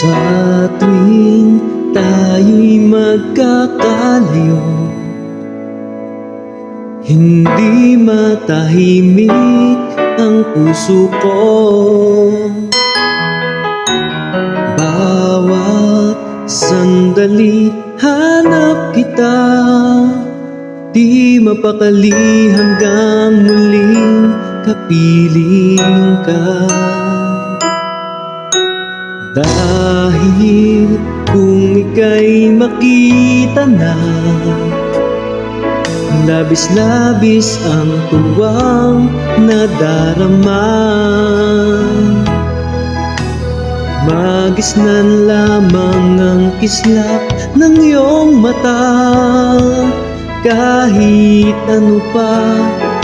Sa tuwing tayo'y magkakalayo, hindi matahimik ang puso ko. Bawat sandali hanap kita, di mapakali hanggang muling kapiling ka. Dahil kung ika'y makita na, labis-labis ang tuwang nadarama. Magisnan lamang ang kislap ng iyong mata, kahit ano pa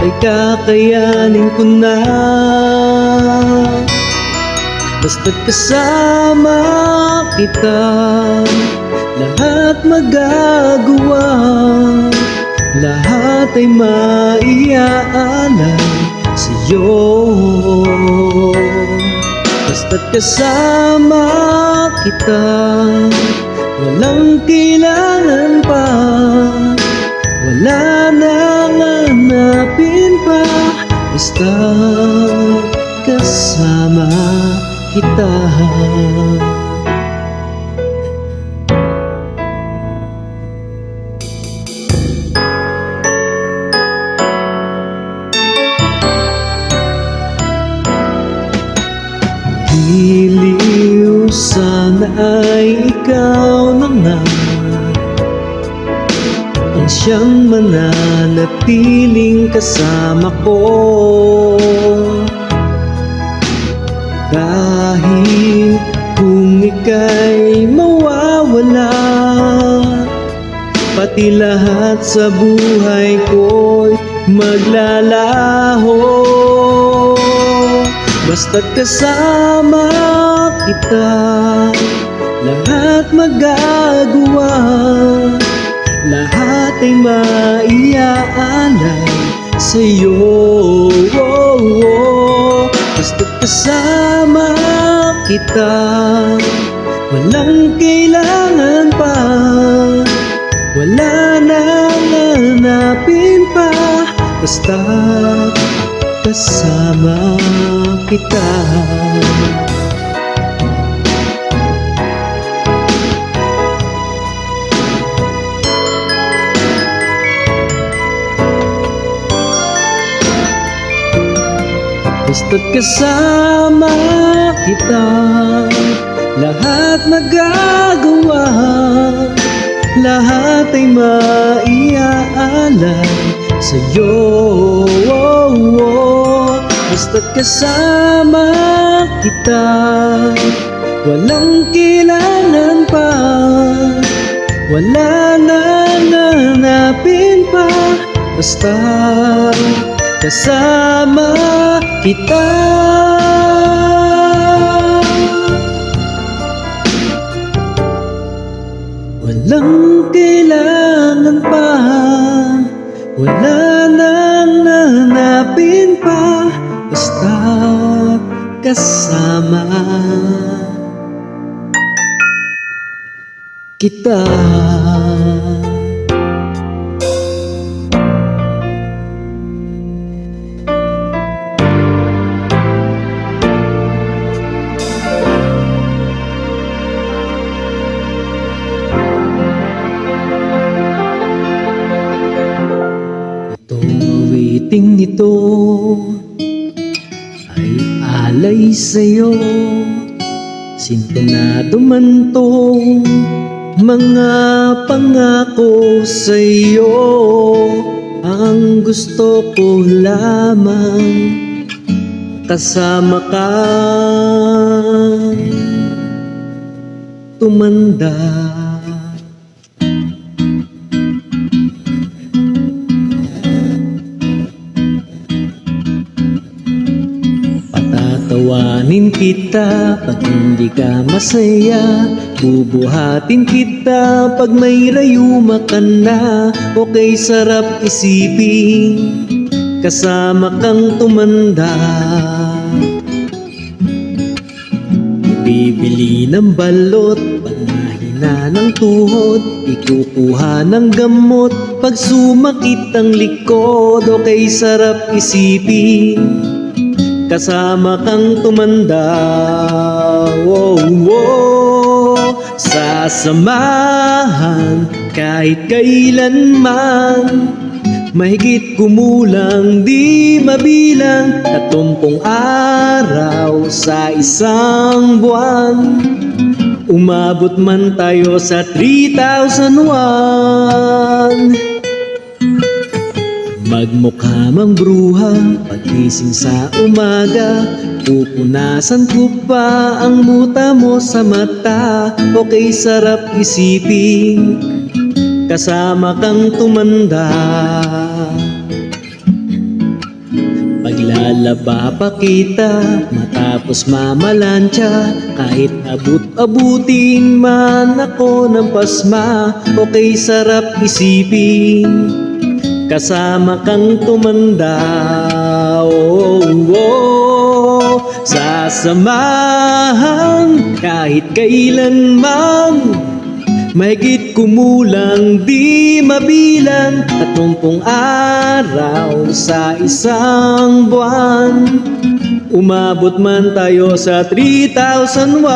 ay kakayanin ko na. Basta't kasama kita, lahat magagawa, lahat ay maiaalay sa'yo. Basta't kasama kita, walang kailangan pa, wala nang hanapin pa. Basta kasama kita. Hiliw, sana ay ikaw na nga ang siyang mananatiling kasama ko. Dahil kung ika'y mawawala, pati lahat sa buhay ko'y maglalaho. Basta't kasama kita, lahat magagawa, lahat ay maiaalay sa'yo. Basta't kasama kita, walang kailangan pa, wala nang hanapin pa. Basta kasama kita. Basta't kasama kita, lahat magagawa, lahat ay maiaalay sa'yo. Basta't kasama kita, walang kailangan pa, wala nang hanapin pa. Basta kasama kita. Walang kailangan pa, wala nang hanapin pa. Basta kasama kita. Awiting ito ay alay sa'yo, sintonado man tong mga pangako sa'yo. Ang gusto ko lamang kasama ka, tumanda. Patatawanin kita pag hindi ka masaya, bubuhatin kita pag may rayuma ka na. Okay, sarap isipin kasama kang tumanda. Bibili ng balot, panahina ng tuhod, ikukuha ng gamot pag sumakit ang likod. Okay, sarap isipin, kasama kang tumanda. Oh, oh, sasamahan kahit kailanman. Mahigit kumulang di mabilang, 30 araw sa isang buwan. Umabot man tayo sa 3,001. Magmukha mang bruha, pagising sa umaga, pupunasan ko pa ang muta mo sa mata. Okay, sarap isipin, kasama kang tumanda. Paglalaba pa kita, matapos mamalansya, kahit abut-abutin man ako ng pasma. Okay, sarap isipin, kasama kang tumanda. Oh, oh, sasamahan kahit kailanman. Mahigit kumulang di mabilang, 30 araw sa isang buwan. Umabot man tayo sa 3,001.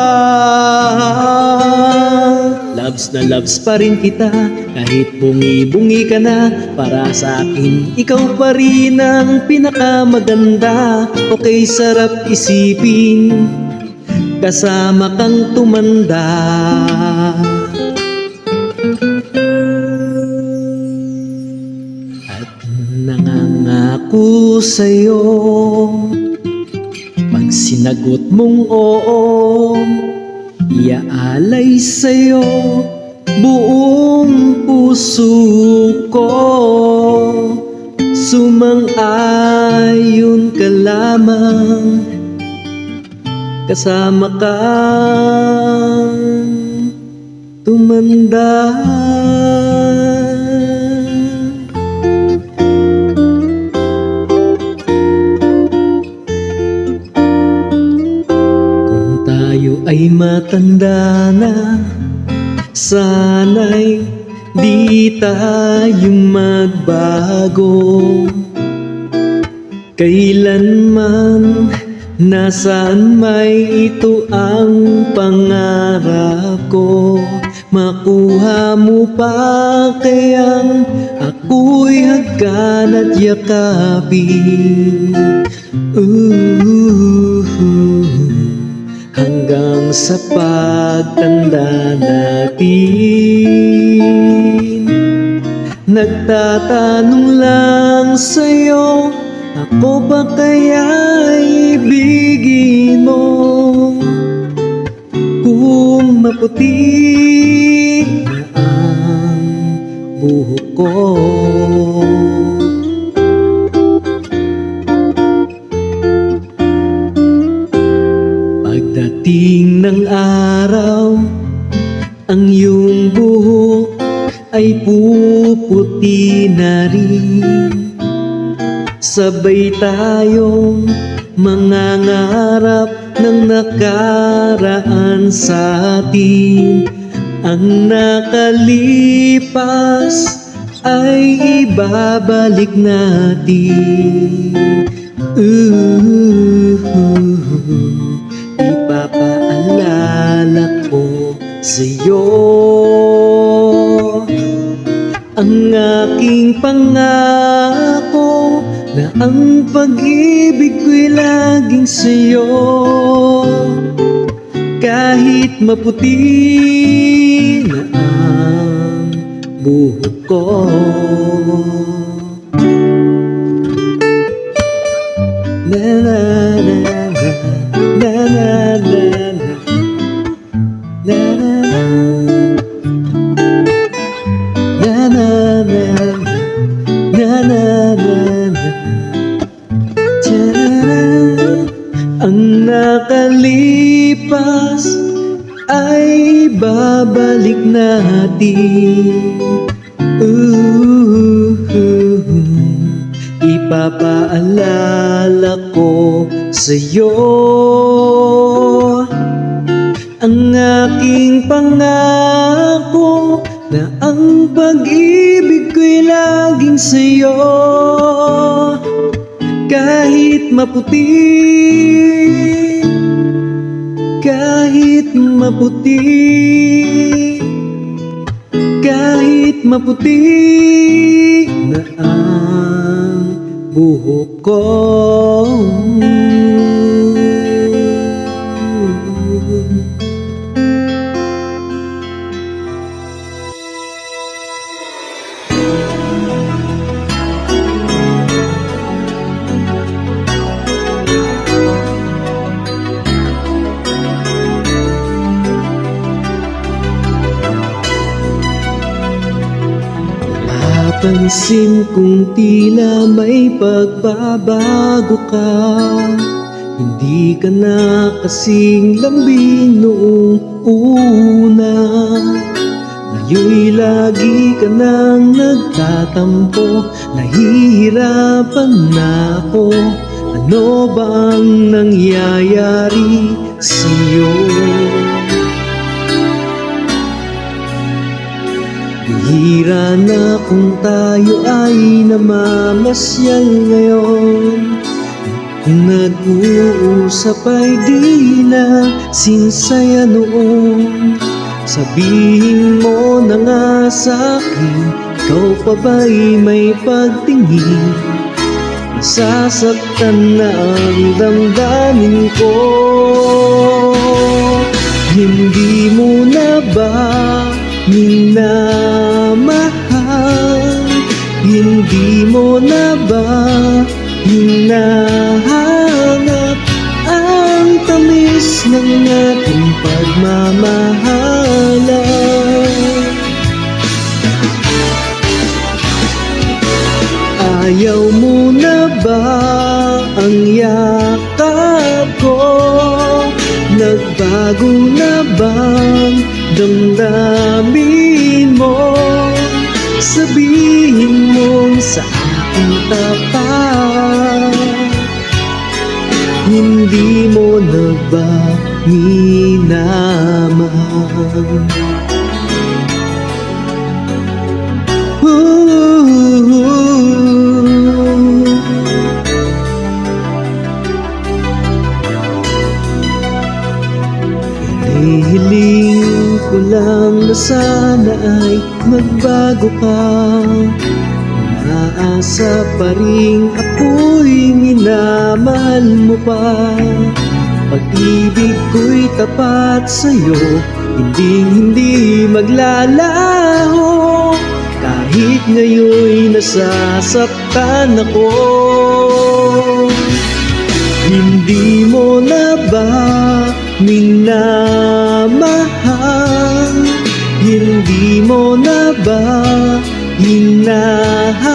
Loves na loves pa rin kita, kahit bungi-bungi ka na. Para sa akin, ikaw pa rin ang pinakamaganda. Okay, sarap isipin, kasama kang tumanda. At nangangako sa'yo, pag sinagot mong oo, iaalay sa'yo buong puso ko. Sumang-ayon ka lamang, kasama kang tumanda. Kung tayo ay matanda na, sana'y di tayo magbago. Kailanman, nasaan may ito ang pangarap ko. Makuha mo pa kayang ako'y hagkan at yakapin. Hanggang sa pagtanda natin. Nagtatanong lang sa'yo, ako ba kaya ibigin mo? Kung maputi na ang buhok ko, pagdating ng araw, ang iyong buhok ay puputi na rin. Sabay tayong mangangarap ng nakaraan sa atin. Ang nakalipas ay ibabalik natin. Ipapaalala ko sa'yo ang aking pangako, na ang pag-ibig ko'y laging sa'yo. Kahit maputi na ang buhok ko. Na na na na na na na na na na na na na. Ang nakalipas ay babalik natin. Ipapaalala ko sa'yo Ang aking pangako na ang pag-ibig ko'y laging sa'yo. Kahit maputi, kahit maputi, kahit maputi na ang buhok ko. Napansin kong tila may pagbabago ka. Hindi ka na kasing lambing noong una. Ngayon'y lagi ka nang nagtatampo. Nahihirapan na ako. Ano bang nangyayari sa'yo? Bihira na kung tayo ay namamasyal ngayon. Kung nag-uusap ay di na sinsaya noon. Sabihin mo na nga sa'kin, ikaw pa ba'y may pagtingin? Nasasaktan na ang damdamin ko. Hindi mo na ba minamahal? Hindi mo na ba hinahanap ang tamis ng ating pagmamahalan? Ayaw mo na ba ang yakap ko? Nagbago na bang damdamin mo? Sabihin mo sa akin tapat, hindi mo na ba minamahal? Hinihiling ko lang na sana ay magbago ka. Naasa pa rin ako'y minamahal mo pa. Pag-ibig ko'y tapat sa'yo, hindi maglalaho. Kahit ngayon'y nasasaktan ako. Hindi mo na ba minamahal? Hindi mo na ba hinahanap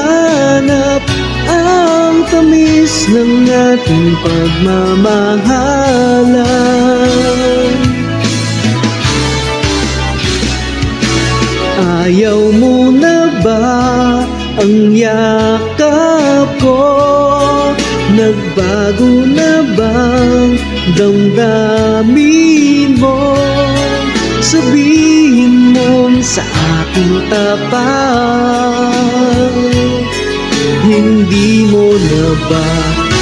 ang tamis ng ating pagmamahalan? Ayaw mo na ba ang yakap ko? Nagbago na bang damdamin mo? Sabihin mo sa aking tapat, hindi mo na ba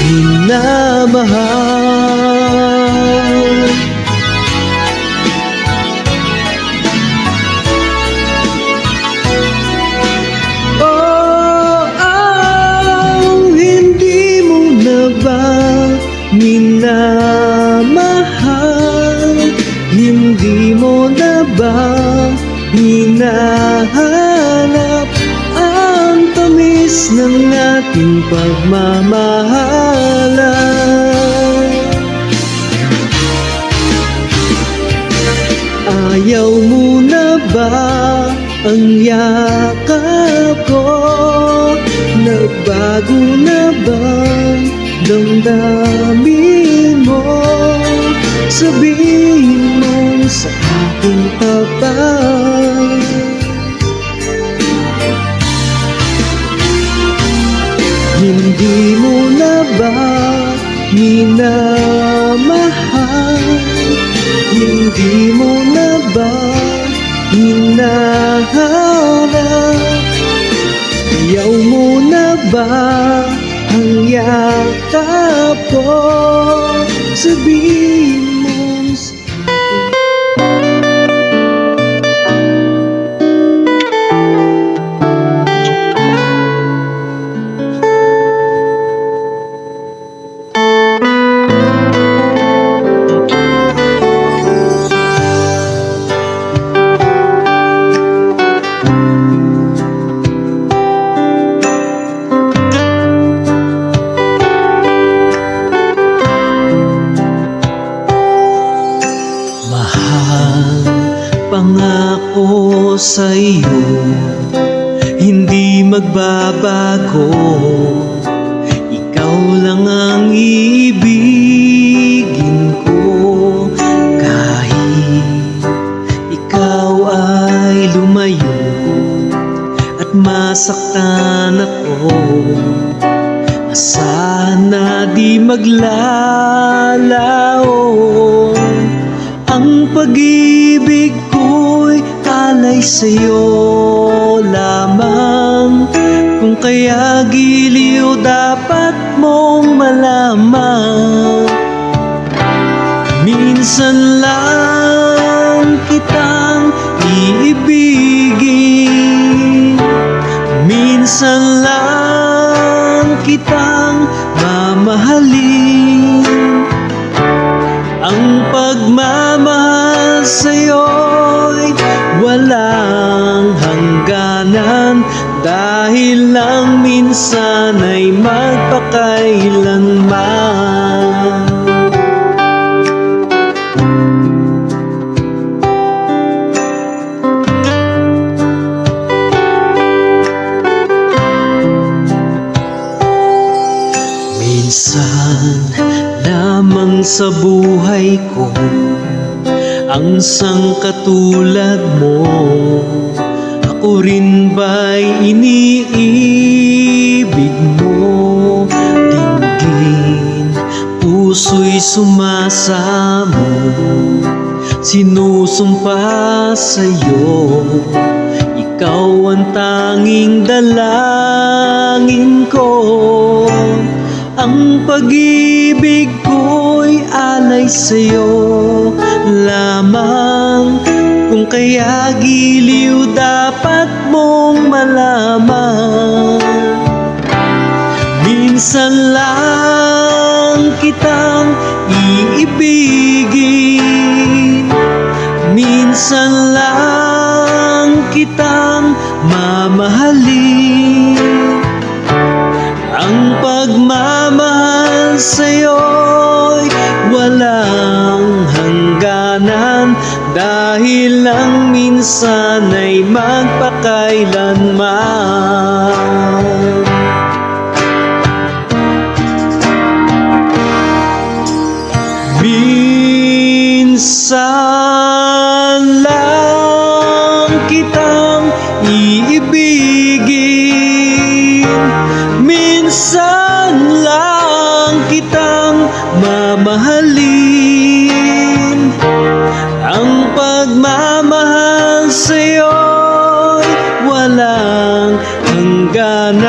minamahal? Minamahal, hindi mo na ba hinahanap ang tamis ng ating pagmamahalan? Ayaw mo na ba ang yakap ko? Nagbago na ba damdamin mo? Sabihin mo sa aking tapat, hindi mo na ba minamahal? Hindi mo na ba hinahanap? Ayaw mo na ba ang yakap ko? Sabihin mo pangako sa'yo, hindi magbabago. Ikaw lang ang iibigin ko. Kahit ikaw ay lumayo at masaktan ako, sana di maglalaon. Ang pag-ibig ko'y alay sa'yo lamang. Kung kaya giliw dapat mong malaman. Minsan lang kitang iibigin, minsan lang kitang mamahalin. Ang pagmamahal sa'yo'y walang hangganan, dahil lang minsan ay magpakailanman. Minsan lamang sa buhay ko ang sangkatulad mo. Ako rin ba'y iniibig mo? Dinggin, puso'y sumasamo, sinusumpa sa'yo. Ikaw ang tanging dalangin ko. Ang pag-ibig ko'y alay sa'yo lamang. Kung kaya giliw dapat mong malaman. Minsan lang kitang iibigin, minsan lang kitang mamahalin. Ang pagmamahal sa'yo'y walang hangganan, dahil lang minsan ay magpakailanman. Minsan lang kitang iibigin, minsan lang kitang mamahalin. Ang pagmamahal sa'yo'y walang hangganan,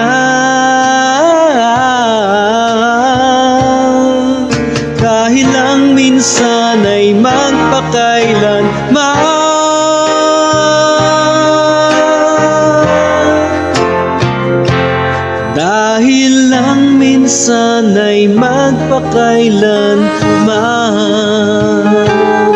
dahil lang minsan ay magpakailanman. Dahil lang minsan ay magpakailanman.